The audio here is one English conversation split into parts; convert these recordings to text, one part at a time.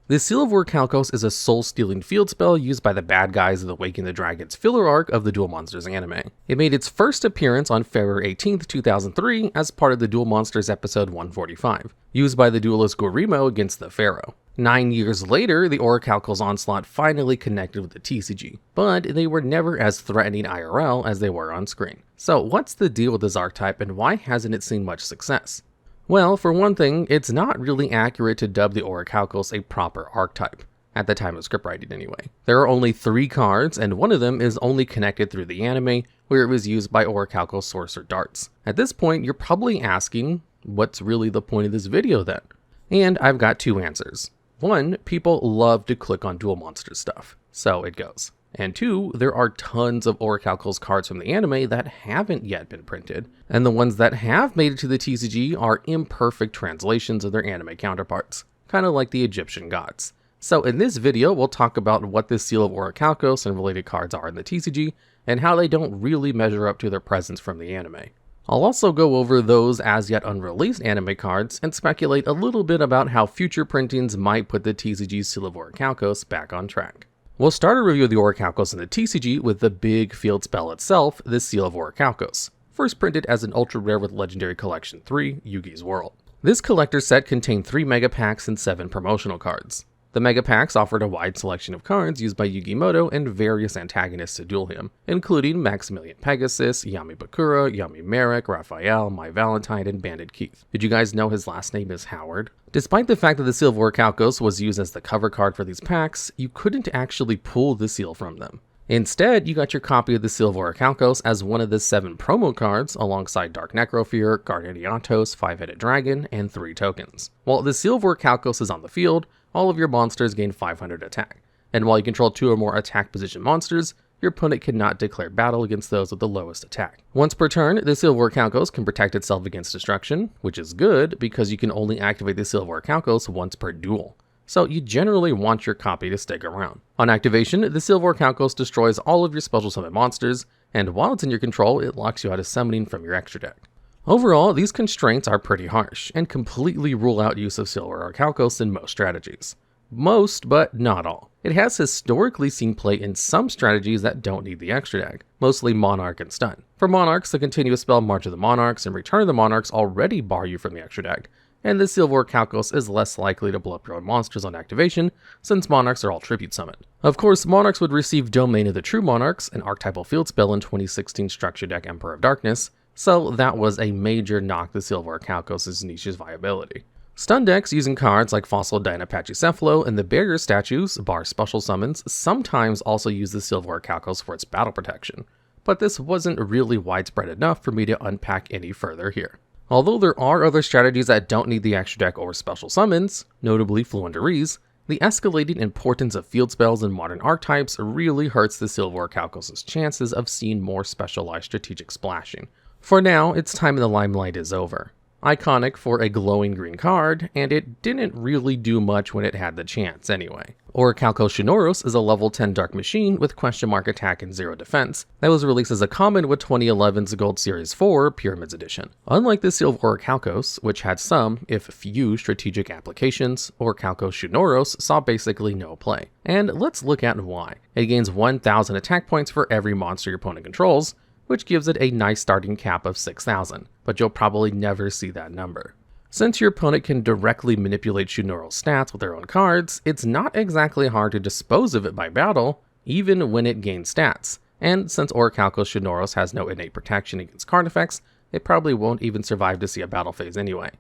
The Seal of Orichalcos is a soul-stealing field spell used by the bad guys of the Waking the Dragon's filler arc of the Duel Monsters anime. It made its first appearance on February 18th, 2003 as part of the Duel Monsters episode 145, used by the duelist Gurimo against the Pharaoh. 9 years later, the Orichalcos onslaught finally connected with the TCG, but they were never as threatening IRL as they were on screen. So what's the deal with this archetype and why hasn't it seen much success? Well, for one thing, it's not really accurate to dub the Orichalcos a proper archetype, at the time of scriptwriting anyway. There are only 3 cards, and one of them is only connected through the anime, where it was used by Orichalcos Sorcerer Darts. At this point, you're probably asking, what's really the point of this video then? And I've got 2 answers. 1, people love to click on Duel Monsters stuff, so it goes. And 2, there are tons of Orichalcos cards from the anime that haven't yet been printed, and the ones that have made it to the TCG are imperfect translations of their anime counterparts, kind of like the Egyptian gods. So in this video, we'll talk about what the Seal of Orichalcos and related cards are in the TCG, and how they don't really measure up to their presence from the anime. I'll also go over those as yet unreleased anime cards, and speculate a little bit about how future printings might put the TCG Seal of Orichalcos back on track. We'll start a review of the Orichalcos in the TCG with the big field spell itself, the Seal of Orichalcos, first printed as an ultra rare with Legendary Collection 3, Yugi's World. This collector set contained 3 mega packs and 7 promotional cards. The mega packs offered a wide selection of cards used by Yugimoto and various antagonists to duel him, including Maximilian Pegasus, Yami Bakura, Yami Merrick, Raphael, My Valentine, and Bandit Keith. Did you guys know his last name is Howard? Despite the fact that the Seal of Orichalcos was used as the cover card for these packs, you couldn't actually pull the seal from them. Instead, you got your copy of the Seal of Orichalcos as one of the 7 promo cards alongside Dark Necrofear, Guardian Eatos, 5-headed dragon, and 3 tokens. While the Seal of Orichalcos is on the field, all of your monsters gain 500 attack, and while you control 2 or more attack position monsters, your opponent cannot declare battle against those with the lowest attack. Once per turn, the Seal of Orichalcos can protect itself against destruction, which is good because you can only activate the Seal of Orichalcos once per duel. So you generally want your copy to stick around. On activation, the Seal of Orichalcos destroys all of your special summon monsters, and while it's in your control, it locks you out of summoning from your extra deck. Overall, these constraints are pretty harsh, and completely rule out use of Seal of Orichalcos in most strategies. Most, but not all. It has historically seen play in some strategies that don't need the extra deck, mostly Monarch and Stun. For Monarchs, the continuous spell March of the Monarchs and Return of the Monarchs already bar you from the extra deck, and the Seal of Orichalcos is less likely to blow up your own monsters on activation, since Monarchs are all tribute summoned. Of course, Monarchs would receive Domain of the True Monarchs, an archetypal field spell in 2016 structure deck Emperor of Darkness, so that was a major knock to Seal of Orichalcos' niche's viability. Stun decks using cards like Fossil Dinopachycephalo and the Barrier Statues, bar special summons, sometimes also use the Seal of Orichalcos for its battle protection, but this wasn't really widespread enough for me to unpack any further here. Although there are other strategies that don't need the extra deck or special summons, notably Fluenderies, the escalating importance of field spells in modern archetypes really hurts the Seal of Orichalcos' chances of seeing more specialized strategic splashing. For now, its time in the limelight is over. Iconic for a glowing green card, and it didn't really do much when it had the chance anyway. Orichalcos Shunoros is a level 10 dark machine with question mark attack and 0 defense that was released as a common with 2011's Gold Series 4 Pyramids Edition. Unlike the Seal of Orichalcos, which had some, if few, strategic applications, Orichalcos Shunoros saw basically no play. And let's look at why. It gains 1,000 attack points for every monster your opponent controls, which gives it a nice starting cap of 6,000, but you'll probably never see that number. Since your opponent can directly manipulate Shunoros' stats with their own cards, it's not exactly hard to dispose of it by battle, even when it gains stats, and since Orichalcos Shunoros has no innate protection against card effects, it probably won't even survive to see a battle phase anyway.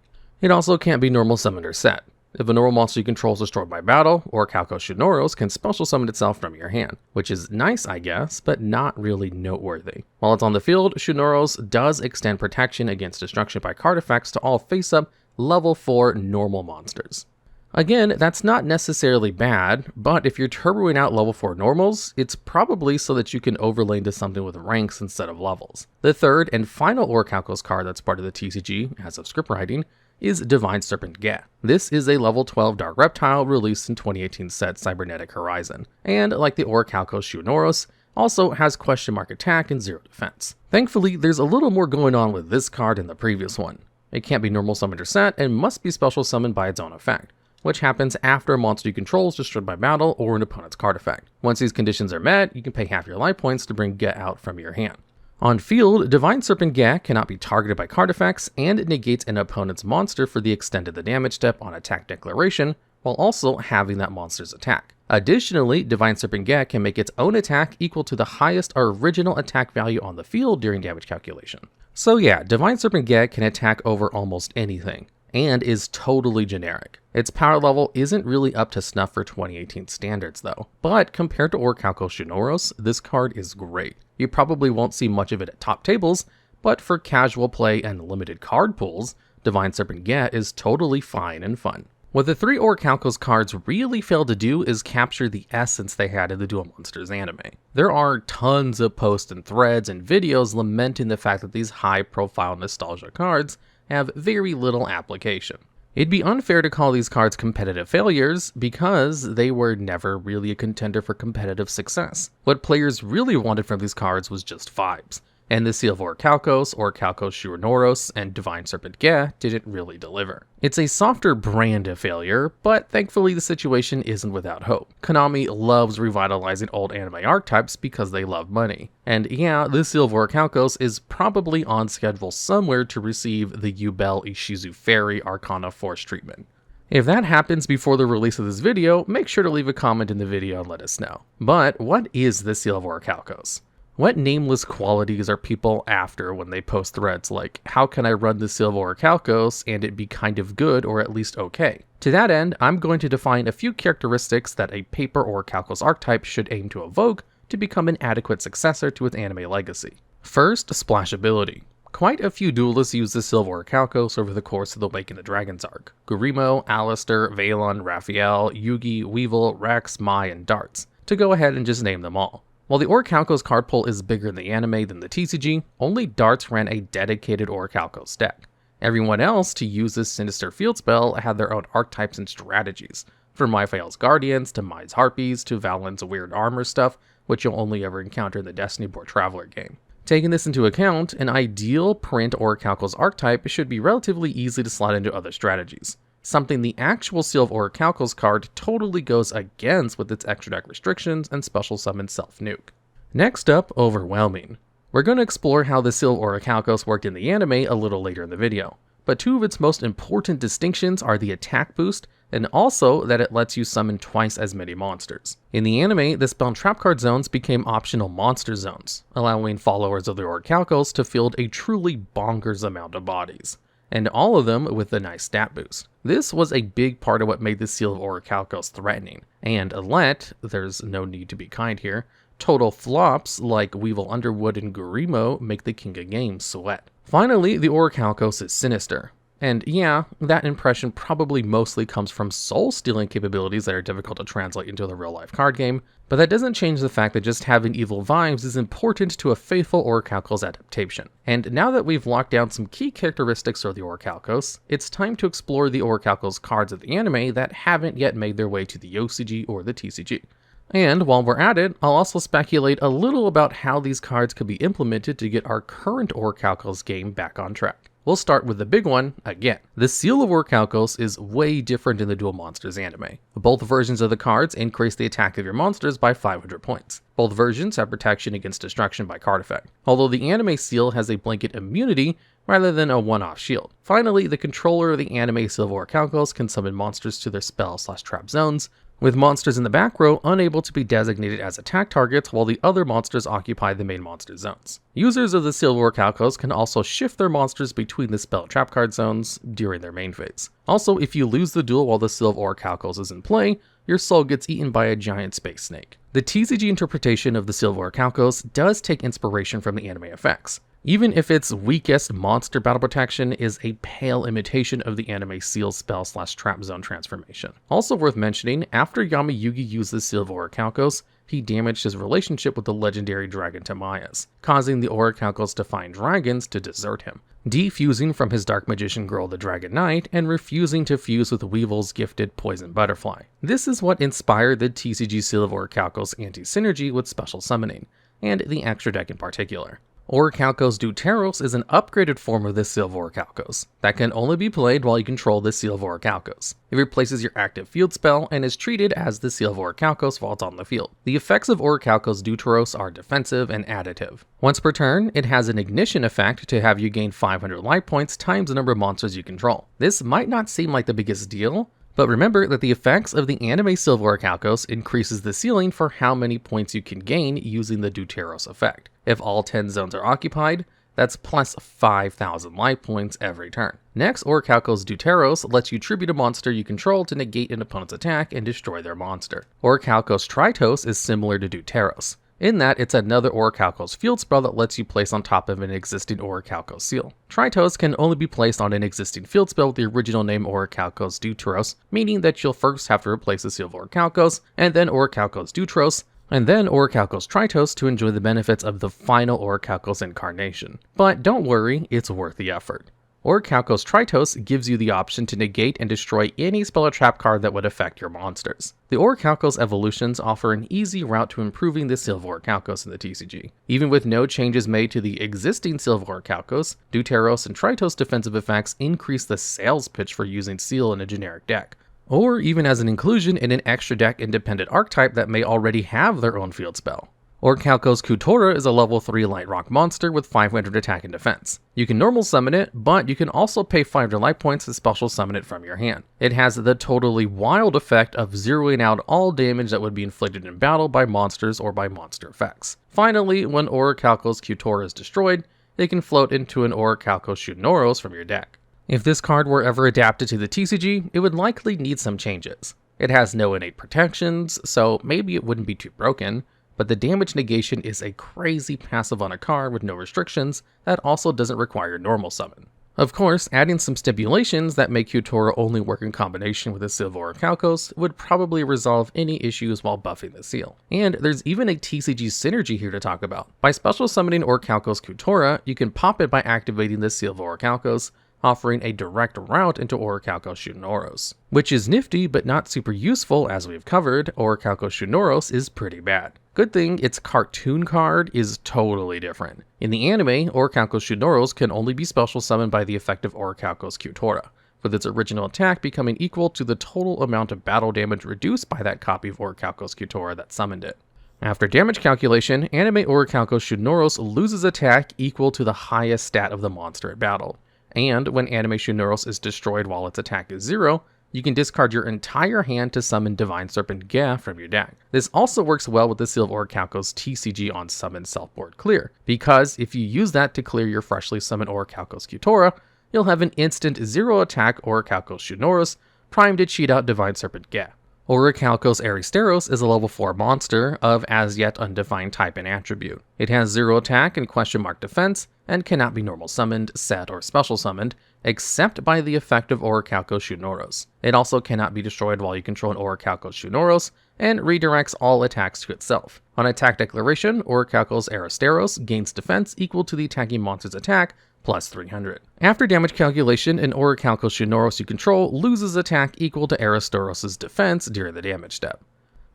It also can't be normal summoned or set. If a normal monster you control is destroyed by battle, Orichalcos Shunoros can special summon itself from your hand, which is nice I guess, but not really noteworthy. While it's on the field, Shunoros does extend protection against destruction by card effects to all face-up level 4 normal monsters. Again, that's not necessarily bad, but if you're turboing out level 4 normals, it's probably so that you can overlay into something with ranks instead of levels. The third and final Orichalcos card that's part of the TCG, as of scriptwriting, is Divine Serpent Geh. This is a level 12 Dark Reptile released in 2018 set Cybernetic Horizon, and like the Orichalcos Shunoros, also has question mark attack and 0 defense. Thankfully, there's a little more going on with this card than the previous one. It can't be normal summoned or set, and must be special summoned by its own effect, which happens after a monster you control is destroyed by battle or an opponent's card effect. Once these conditions are met, you can pay half your life points to bring Geh out from your hand. On field, Divine Serpent Geh cannot be targeted by card effects, and it negates an opponent's monster for the extent of the damage step on attack declaration, while also having that monster's attack. Additionally, Divine Serpent Geh can make its own attack equal to the highest original attack value on the field during damage calculation. So yeah, Divine Serpent Geh can attack over almost anything, and is totally generic. Its power level isn't really up to snuff for 2018 standards though, but compared to Orichalcos Shunoros, this card is great. You probably won't see much of it at top tables, but for casual play and limited card pools, Divine Serpent Geh is totally fine and fun. What the 3 Orichalcos cards really failed to do is capture the essence they had in the Duel Monsters anime. There are tons of posts and threads and videos lamenting the fact that these high-profile nostalgia cards have very little application. It'd be unfair to call these cards competitive failures because they were never really a contender for competitive success. What players really wanted from these cards was just vibes, and the Seal of Orichalcos, Orichalcos Shunoros, and Divine Serpent Geh didn't really deliver. It's a softer brand of failure, but thankfully the situation isn't without hope. Konami loves revitalizing old anime archetypes because they love money. And yeah, the Seal of Orichalcos is probably on schedule somewhere to receive the Yubel Ishizu Fairy Arcana Force treatment. If that happens before the release of this video, make sure to leave a comment in the video and let us know. But what is the Seal of Orichalcos? What nameless qualities are people after when they post threads like, how can I run the Seal of Orichalcos and it be kind of good or at least okay? To that end, I'm going to define a few characteristics that a paper Orichalcos archetype should aim to evoke to become an adequate successor to its anime legacy. First, splashability. Quite a few duelists use the Seal of Orichalcos over the course of the Wake in the Dragons arc. Gurimo, Alistair, Valon, Raphael, Yugi, Weevil, Rex, Mai, and Darts, to go ahead and just name them all. While the Orichalcos card pool is bigger in the anime than the TCG, only Darts ran a dedicated Orichalcos deck. Everyone else to use this Sinister field spell had their own archetypes and strategies, from Myphael's Guardians to Mai's Harpies to Valen's weird armor stuff, which you'll only ever encounter in the Destiny Board Traveler game. Taking this into account, an ideal print Orichalcos archetype should be relatively easy to slot into other strategies, something the actual Seal of Orichalcos card totally goes against with its extra deck restrictions and special summon self-nuke. Next up, overwhelming. We're going to explore how the Seal of Orichalcos worked in the anime a little later in the video, but two of its most important distinctions are the attack boost and also that it lets you summon twice as many monsters. In the anime, the spell and trap card zones became optional monster zones, allowing followers of the Orichalcos to field a truly bonkers amount of bodies, and all of them with a nice stat boost. This was a big part of what made the Seal of Orichalcos threatening, and let, there's no need to be kind here, total flops like Weevil Underwood and Gurimo make the king of games sweat. Finally, the Orichalcos is Sinister. And yeah, that impression probably mostly comes from soul-stealing capabilities that are difficult to translate into the real-life card game, but that doesn't change the fact that just having evil vibes is important to a faithful Orichalcos adaptation. And now that we've locked down some key characteristics of the Orichalcos, it's time to explore the Orichalcos cards of the anime that haven't yet made their way to the OCG or the TCG. And while we're at it, I'll also speculate a little about how these cards could be implemented to get our current Orichalcos game back on track. We'll start with the big one again. The Seal of Orichalcos is way different in the Duel Monsters anime. Both versions of the cards increase the attack of your monsters by 500 points. Both versions have protection against destruction by card effect, although the anime Seal has a blanket immunity rather than a one-off shield. Finally, the controller of the anime Seal of Orichalcos can summon monsters to their spell/trap zones, with monsters in the back row unable to be designated as attack targets while the other monsters occupy the main monster zones. Users of the Seal of Orichalcos can also shift their monsters between the spell and trap card zones during their main phase. Also, if you lose the duel while the Seal of Orichalcos is in play, your soul gets eaten by a giant space snake. The TCG interpretation of the Seal of Orichalcos does take inspiration from the anime effects, even if its weakest monster battle protection is a pale imitation of the anime Seal spell/trap zone transformation. Also worth mentioning, after Yami Yugi used the Seal of Orichalcos, he damaged his relationship with the legendary dragon Timaeus, causing the Orichalcos to find dragons to desert him, defusing from his dark magician girl the Dragon Knight, and refusing to fuse with Weevil's gifted poison butterfly. This is what inspired the TCG Seal of Orichalcos anti-synergy with special summoning, and the extra deck in particular. Orichalcos Deuteros is an upgraded form of the Seal of Orichalcos that can only be played while you control the Seal of Orichalcos. It replaces your active field spell and is treated as the Seal of Orichalcos while it's on the field. The effects of Orichalcos Deuteros are defensive and additive. Once per turn, it has an ignition effect to have you gain 500 life points times the number of monsters you control. This might not seem like the biggest deal, but remember that the effects of the anime Seal of Orichalcos increases the ceiling for how many points you can gain using the Deuteros effect. If all 10 zones are occupied, that's plus 5,000 life points every turn. Next, Orichalcos Deuteros lets you tribute a monster you control to negate an opponent's attack and destroy their monster. Orichalcos Tritos is similar to Deuteros, in that it's another Orichalcos field spell that lets you place on top of an existing Orichalcos seal. Tritos can only be placed on an existing field spell with the original name Orichalcos Deuteros, meaning that you'll first have to replace the Seal of Orichalcos, and then Orichalcos Deuteros, and then Orichalcos Tritos to enjoy the benefits of the final Orichalcos incarnation. But don't worry, it's worth the effort. Orichalcos Tritos gives you the option to negate and destroy any spell or trap card that would affect your monsters. The Orichalcos evolutions offer an easy route to improving the Seal of Orichalcos in the TCG. Even with no changes made to the existing Seal of Orichalcos, Deuteros and Tritos defensive effects increase the sales pitch for using Seal in a generic deck, or even as an inclusion in an extra deck independent archetype that may already have their own field spell. Orichalcos Shunoros is a level 3 light rock monster with 500 attack and defense. You can normal summon it, but you can also pay 500 life points to special summon it from your hand. It has the totally wild effect of zeroing out all damage that would be inflicted in battle by monsters or by monster effects. Finally, when Orichalcos Shunoros is destroyed, it can float into an Orichalcos Shunoros from your deck. If this card were ever adapted to the TCG, it would likely need some changes. It has no innate protections, so maybe it wouldn't be too broken, but the damage negation is a crazy passive on a card with no restrictions that also doesn't require normal summon. Of course, adding some stipulations that make Shunoros only work in combination with the Seal of Orichalcos would probably resolve any issues while buffing the seal. And there's even a TCG synergy here to talk about. By special summoning Orichalcos Shunoros, you can pop it by activating the Seal of Orichalcos, offering a direct route into Orichalcos Shunoros. Which is nifty, but not super useful as we've covered. Orichalcos Shunoros is pretty bad. Good thing its cartoon card is totally different. In the anime, Orichalcos Shunoros can only be special summoned by the effect of Orichalcos Shunoros, with its original attack becoming equal to the total amount of battle damage reduced by that copy of Orichalcos Shunoros that summoned it. After damage calculation, anime Orichalcos Shunoros loses attack equal to the highest stat of the monster at battle. And when anime Shunoros is destroyed while its attack is 0, you can discard your entire hand to summon Divine Serpent Geh from your deck. This also works well with the Seal of Orichalcos TCG on Summon Self-Board Clear, because if you use that to clear your freshly summoned Orichalcos Shunoros, you'll have an instant 0 attack Orichalcos Shunoros primed to cheat out Divine Serpent Geh. Orichalcos Aristeros is a level 4 monster of as yet undefined type and attribute. It has 0 attack and question mark defense, and cannot be normal summoned, set, or special summoned, except by the effect of Orichalcos Shunoros. It also cannot be destroyed while you control an Orichalcos Shunoros, and redirects all attacks to itself. On attack declaration, Orichalcos Aristeros gains defense equal to the attacking monster's attack, plus 300. After damage calculation, an Orichalcos Shunoros you control loses attack equal to Aristeros' defense during the damage step.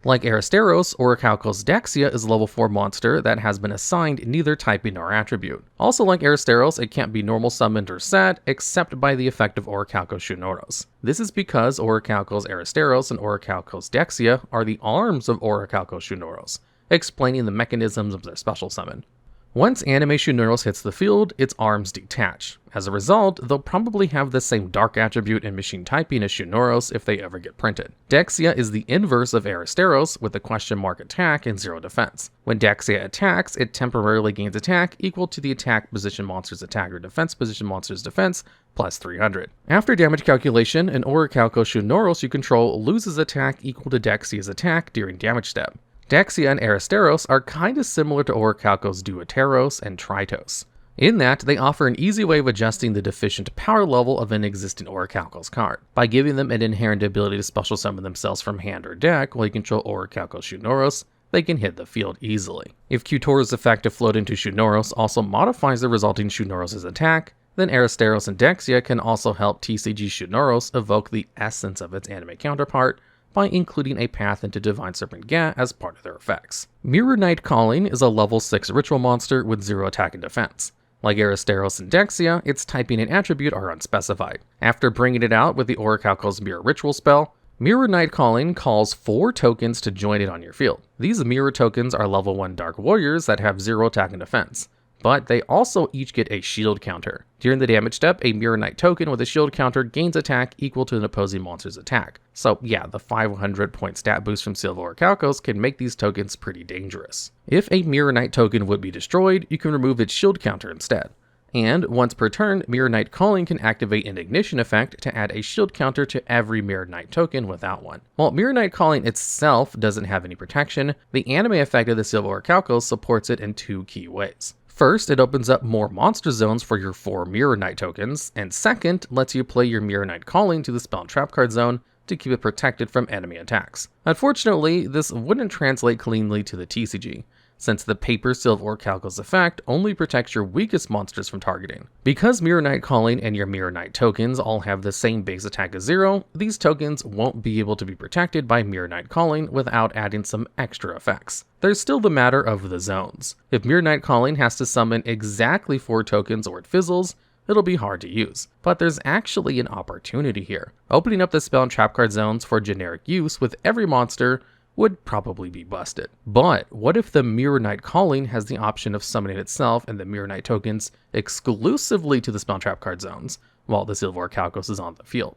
Like Aristeros, Orichalcos Dexia is a level 4 monster that has been assigned neither typing nor attribute. Also like Aristeros, it can't be normal summoned or set, except by the effect of Orichalcos Shunoros. This is because Orichalcos Aristeros and Orichalcos Dexia are the arms of Orichalcos Shunoros, explaining the mechanisms of their special summon. Once anime Shunoros hits the field, its arms detach. As a result, they'll probably have the same dark attribute and machine typing as Shunoros if they ever get printed. Dexia is the inverse of Aristeros with a question mark attack and 0 defense. When Dexia attacks, it temporarily gains attack equal to the attack position monster's attack or defense position monster's defense, plus 300. After damage calculation, an Orichalcos Shunoros you control loses attack equal to Dexia's attack during damage step. Dexia and Aristeros are kinda similar to Orichalcos Deuteros and Tritos, in that they offer an easy way of adjusting the deficient power level of an existing Orichalcos card, by giving them an inherent ability to special summon themselves from hand or deck while you control Orichalcos Shunoros. They can hit the field easily. If Shunoros' effect to float into Shunoros also modifies the resulting Shunoros' attack, then Aristeros and Dexia can also help TCG Shunoros evoke the essence of its anime counterpart, by including a path into Divine Serpent Geh as part of their effects. Mirror Knight Calling is a level 6 ritual monster with 0 attack and defense. Like Aristeros and Dexia, its typing and attribute are unspecified. After bringing it out with the Orichalcos Mirror Ritual spell, Mirror Knight Calling calls 4 tokens to join it on your field. These mirror tokens are level 1 Dark Warriors that have 0 attack and defense, but they also each get a shield counter. During the damage step, a Mirror Knight token with a shield counter gains attack equal to an opposing monster's attack. So yeah, the 500 point stat boost from Seal of Orichalcos can make these tokens pretty dangerous. If a Mirror Knight token would be destroyed, you can remove its shield counter instead. And once per turn, Mirror Knight Calling can activate an ignition effect to add a shield counter to every Mirror Knight token without one. While Mirror Knight Calling itself doesn't have any protection, the anime effect of the Seal of Orichalcos supports it in 2 key ways. First, it opens up more monster zones for your 4 Mirror Knight tokens, and second, lets you play your Mirror Knight Calling to the spell and trap card zone to keep it protected from enemy attacks. Unfortunately, this wouldn't translate cleanly to the TCG, since the paper Seal of Orichalcos effect only protects your weakest monsters from targeting. Because Mirror Knight Calling and your Mirror Knight tokens all have the same base attack as 0, these tokens won't be able to be protected by Mirror Knight Calling without adding some extra effects. There's still the matter of the zones. If Mirror Knight Calling has to summon exactly 4 tokens or it fizzles, it'll be hard to use. But there's actually an opportunity here. Opening up the spell and trap card zones for generic use with every monster would probably be busted. But what if the Mirror Knight Calling has the option of summoning itself and the Mirror Knight tokens exclusively to the spell and trap card zones, while the Seal of Orichalcos is on the field?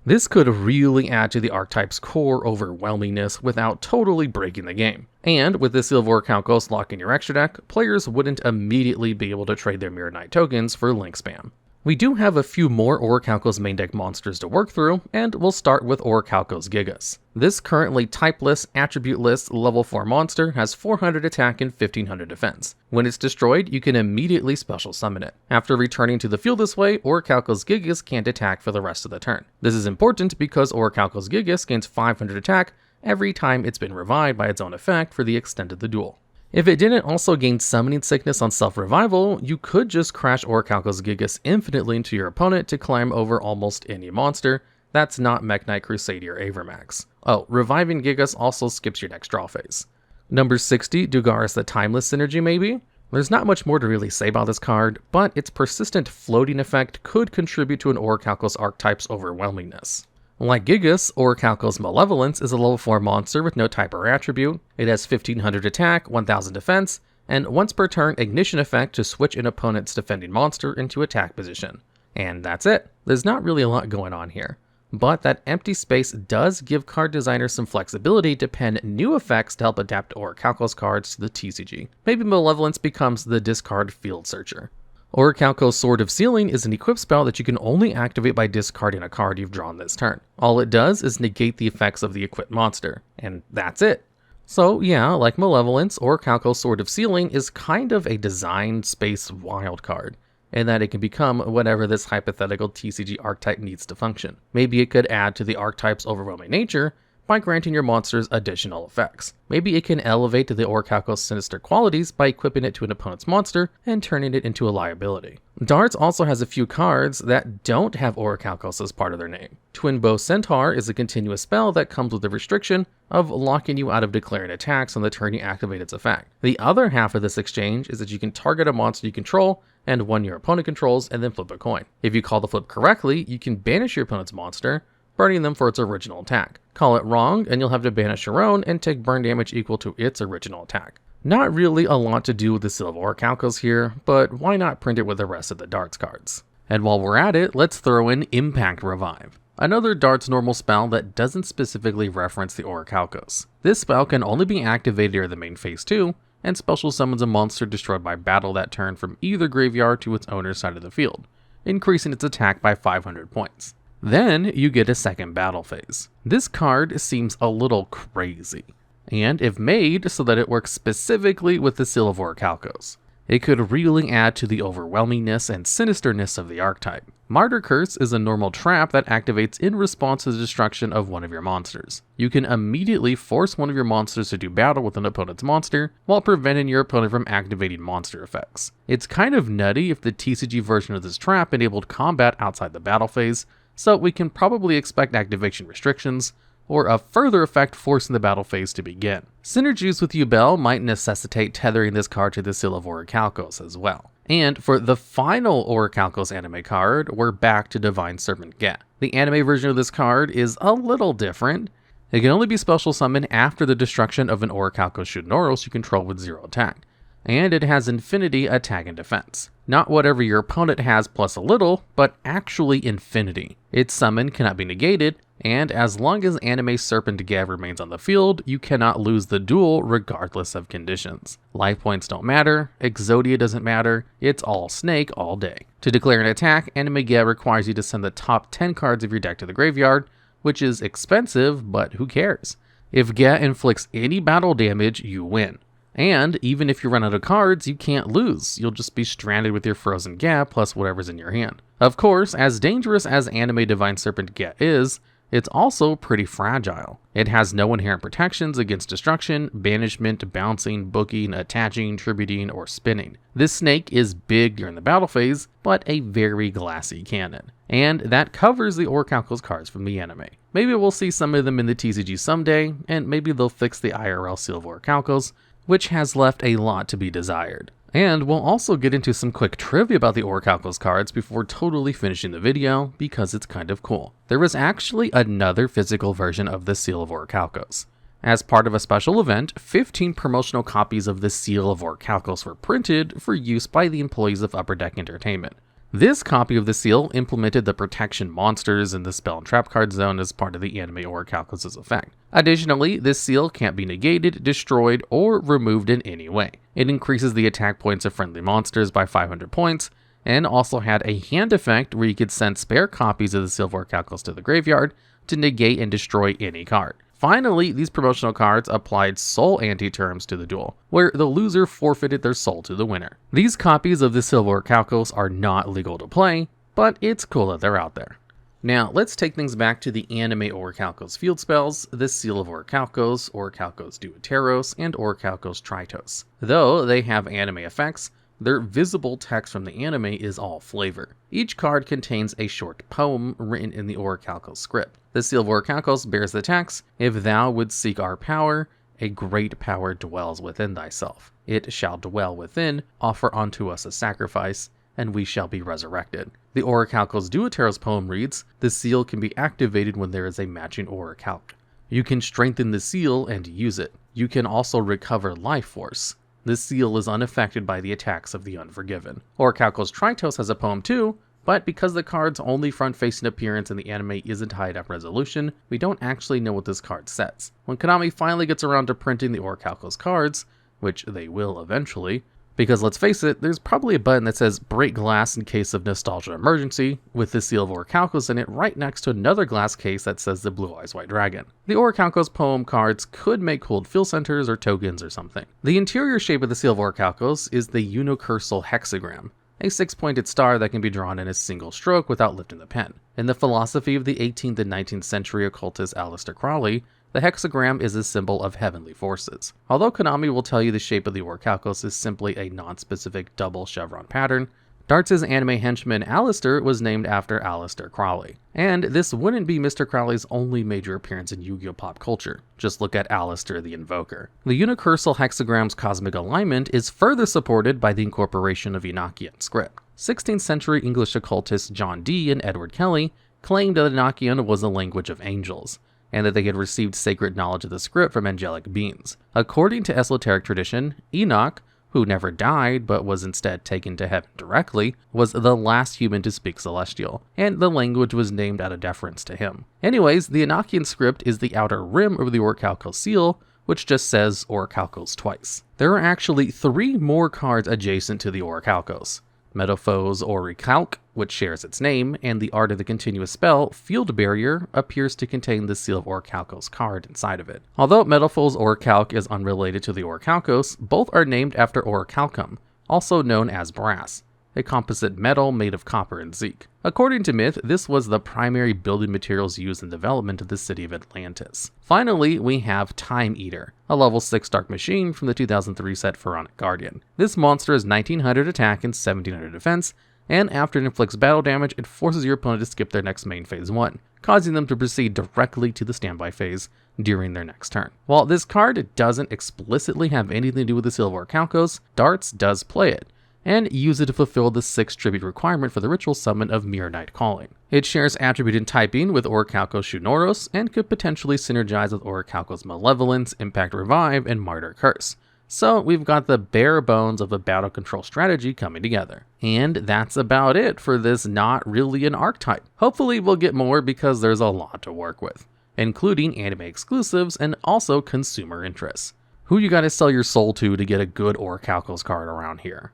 This could really add to the archetype's core overwhelmingness without totally breaking the game. And with the Seal of Orichalcos locking your extra deck, players wouldn't immediately be able to trade their Mirror Knight tokens for link spam. We do have a few more Orichalcos main deck monsters to work through, and we'll start with Orichalcos Gigas. This currently typeless, attributeless, level 4 monster has 400 attack and 1500 defense. When it's destroyed, you can immediately special summon it. After returning to the field this way, Orichalcos Gigas can't attack for the rest of the turn. This is important because Orichalcos Gigas gains 500 attack every time it's been revived by its own effect for the extent of the duel. If it didn't also gain Summoning Sickness on self-revival, you could just crash Orichalcos Gigas infinitely into your opponent to climb over almost any monster that's not Mech Knight Crusader or Avermax. Oh, reviving Gigas also skips your next draw phase. Number 60, Dugaris the Timeless synergy maybe? There's not much more to really say about this card, but its persistent floating effect could contribute to an Orichalcos archetype's overwhelmingness. Like Gigas, Orichalcos Malevolence is a level 4 monster with no type or attribute. It has 1500 attack, 1000 defense, and once per turn ignition effect to switch an opponent's defending monster into attack position. And that's it. There's not really a lot going on here. But that empty space does give card designers some flexibility to pen new effects to help adapt Orichalcos cards to the TCG. Maybe Malevolence becomes the discard field searcher. Orichalcos Sword of Sealing is an equipped spell that you can only activate by discarding a card you've drawn this turn. All it does is negate the effects of the equipped monster, and that's it. So yeah, like Malevolence, Orichalcos Sword of Sealing is kind of a design space wildcard, in that it can become whatever this hypothetical TCG archetype needs to function. Maybe it could add to the archetype's overwhelming nature by granting your monsters additional effects. Maybe it can elevate to the Orichalcos Sinister qualities by equipping it to an opponent's monster and turning it into a liability. Darts also has a few cards that don't have Orichalcos as part of their name. Twin Bow Centaur is a continuous spell that comes with the restriction of locking you out of declaring attacks on the turn you activate its effect. The other half of this exchange is that you can target a monster you control and one your opponent controls and then flip a coin. If you call the flip correctly, you can banish your opponent's monster, burning them for its original attack. Call it wrong, and you'll have to banish your own and take burn damage equal to its original attack. Not really a lot to do with the Seal of Orichalcos here, but why not print it with the rest of the Darts cards? And while we're at it, let's throw in Impact Revive, another Darts normal spell that doesn't specifically reference the Orichalcos. This spell can only be activated during the main phase 2, and special summons a monster destroyed by battle that turn from either graveyard to its owner's side of the field, increasing its attack by 500 points. Then you get a second battle phase. This card seems a little crazy, and if made so that it works specifically with the Seal of Orichalcos, it could really add to the overwhelmingness and sinisterness of the archetype. Martyr Curse is a normal trap that activates in response to the destruction of one of your monsters. You can immediately force one of your monsters to do battle with an opponent's monster, while preventing your opponent from activating monster effects. It's kind of nutty if the TCG version of this trap enabled combat outside the battle phase, so we can probably expect activation restrictions, or a further effect forcing the battle phase to begin. Synergies with yugioh might necessitate tethering this card to the Seal of Orichalcos as well. And for the final Orichalcos anime card, we're back to Divine Serpent Geh. The anime version of this card is a little different. It can only be special summoned after the destruction of an Orichalcos Shunoros you control with 0 attack. And it has infinity attack and defense. Not whatever your opponent has plus a little, but actually infinity. Its summon cannot be negated, and as long as anime Serpent Geh remains on the field, you cannot lose the duel regardless of conditions. Life points don't matter, Exodia doesn't matter, it's all snake all day. To declare an attack, anime Geh requires you to send the top 10 cards of your deck to the graveyard, which is expensive, but who cares? If Geh inflicts any battle damage, you win. And even if you run out of cards, you can't lose. You'll just be stranded with your frozen Geh plus whatever's in your hand. Of course, as dangerous as anime Divine Serpent Geh is, it's also pretty fragile. It has no inherent protections against destruction, banishment, bouncing, booking, attaching, tributing, or spinning. This snake is big during the battle phase, but a very glassy cannon. And that covers the Orichalcos cards from the anime. Maybe we'll see some of them in the TCG someday, and maybe they'll fix the IRL Seal of Orichalcos, which has left a lot to be desired. And we'll also get into some quick trivia about the Orichalcos cards before totally finishing the video, because it's kind of cool. There was actually another physical version of the Seal of Orichalcos. As part of a special event, 15 promotional copies of the Seal of Orichalcos were printed for use by the employees of Upper Deck Entertainment. This copy of the seal implemented the protection monsters in the spell and trap card zone as part of the anime Orichalcos' effect. Additionally, this seal can't be negated, destroyed, or removed in any way. It increases the attack points of friendly monsters by 500 points, and also had a hand effect where you could send spare copies of the Seal of Orichalcos to the graveyard to negate and destroy any card. Finally, these promotional cards applied soul anti-terms to the duel, where the loser forfeited their soul to the winner. These copies of the Seal of Orichalcos are not legal to play, but it's cool that they're out there. Now, let's take things back to the anime Orichalcos field spells, the Seal of Orichalcos, Orichalcos Deuteros, and Orichalcos Tritos. Though they have anime effects, their visible text from the anime is all flavor. Each card contains a short poem written in the Orichalcos script. The Seal of Orichalcos bears the text, "If thou wouldst seek our power, a great power dwells within thyself. It shall dwell within, offer unto us a sacrifice, and we shall be resurrected." The Orichalcos Deuteros poem reads, "The seal can be activated when there is a matching Orichalc. You can strengthen the seal and use it. You can also recover life force. The seal is unaffected by the attacks of the unforgiven." Orichalcos Tritos has a poem too, but because the card's only front-facing appearance in the anime isn't high enough resolution, we don't actually know what this card says. When Konami finally gets around to printing the Orichalcos cards, which they will eventually, because let's face it, there's probably a button that says break glass in case of nostalgia emergency, with the Seal of Orichalcos in it right next to another glass case that says the Blue Eyes White Dragon. The Orichalcos poem cards could make cool field centers or tokens or something. The interior shape of the Seal of Orichalcos is the unicursal hexagram, a 6-pointed star that can be drawn in a single stroke without lifting the pen. In the philosophy of the 18th and 19th century occultist Aleister Crowley, the hexagram is a symbol of heavenly forces. Although Konami will tell you the shape of the Orichalcos is simply a non-specific double chevron pattern, Darts' anime henchman Aleister was named after Aleister Crowley. And this wouldn't be Mr. Crowley's only major appearance in Yu-Gi-Oh! Pop culture. Just look at Aleister the Invoker. The unicursal hexagram's cosmic alignment is further supported by the incorporation of Enochian script. 16th century English occultists John Dee and Edward Kelly claimed that Enochian was the language of angels, and that they had received sacred knowledge of the script from angelic beings. According to esoteric tradition, Enoch, who never died but was instead taken to heaven directly, was the last human to speak Celestial, and the language was named out of deference to him. Anyways, the Enochian script is the outer rim of the Orichalcos seal, which just says Orichalcos twice. There are actually 3 more cards adjacent to the Orichalcos. Metalfoes Orichalc, which shares its name, and the Art of the Continuous spell, Field Barrier, appears to contain the Seal of Orichalcos card inside of it. Although Metalfoes Orichalc is unrelated to the Orichalcos, both are named after Orichalcum, also known as brass, a composite metal made of copper and zinc. According to myth, this was the primary building materials used in development of the city of Atlantis. Finally, we have Time Eater, a level 6 dark machine from the 2003 set Pharaonic Guardian. This monster is 1900 attack and 1700 defense, and after it inflicts battle damage, it forces your opponent to skip their next main phase 1, causing them to proceed directly to the standby phase during their next turn. While this card doesn't explicitly have anything to do with the Seal of Orichalcos, Darts does play it, and use it to fulfill the 6 tribute requirement for the ritual summon of Mirror Knight Calling. It shares attribute and typing with Orichalcos Shunoros, and could potentially synergize with Orichalcos Malevolence, Impact Revive, and Martyr Curse. So we've got the bare bones of a battle control strategy coming together. And that's about it for this not really an archetype. Hopefully we'll get more because there's a lot to work with, including anime exclusives and also consumer interests. Who you gotta sell your soul to get a good Orichalcos card around here?